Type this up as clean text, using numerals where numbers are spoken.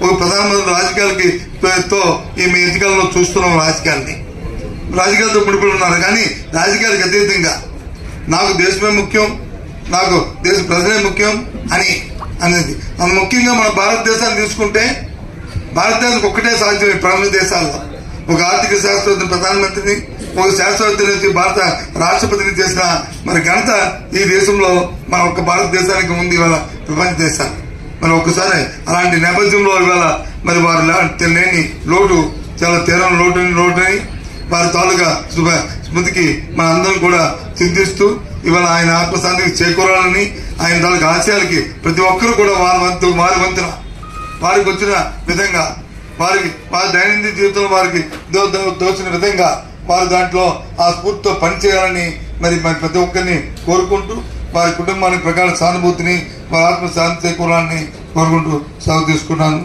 ఒక ప్రధానమంత్రి రాజకీయాలకి తో ఈ మీ ఎన్నికల్లో చూస్తున్నాం. రాజకీయాలతో ముడిపడి ఉన్నారు. కానీ రాజకీయాలకు అతీతంగా నాకు దేశమే ముఖ్యం, నాకు దేశ ప్రజలే ముఖ్యం అనేది ముఖ్యంగా మన భారతదేశాన్ని తీసుకుంటే భారతదేశానికి ఒక్కటే సాధ్యం. ఈ ప్రపంచ దేశాల్లో ఒక ఆర్థిక శాస్త్రవేత్తని ప్రధానమంత్రిని, ఒక శాస్త్రవేత్తని భారత రాష్ట్రపతిని చేసిన మరి ఘనత ఈ దేశంలో మన ఒక్క భారతదేశానికి ఉంది. ఇవాళ ప్రపంచ దేశాలు మరి ఒక్కసారి అలాంటి నేపథ్యంలో ఇవాళ మరి వారు లేని లోటు, చాలా తీరని లోటుని వారి తాలూగా స్మృతికి మన అందరం కూడా చింతిస్తూ ఇవాళ ఆయన ఆత్మశాంతికి చేకూరాలని, ఆయన తాలూకా ఆశయాలకి ప్రతి ఒక్కరు కూడా వారి వంతున వారికి వచ్చిన విధంగా వారి దైనందిన జీవితంలో వారికి దోచిన విధంగా వారు దాంట్లో ఆ స్ఫూర్తితో పనిచేయాలని మరి ప్రతి ఒక్కరిని కోరుకుంటూ వారి కుటుంబానికి ప్రకారం సానుభూతిని, వారి ఆత్మశాంతి చేకూరాలని కోరుకుంటూ సెలవు తీసుకున్నాను.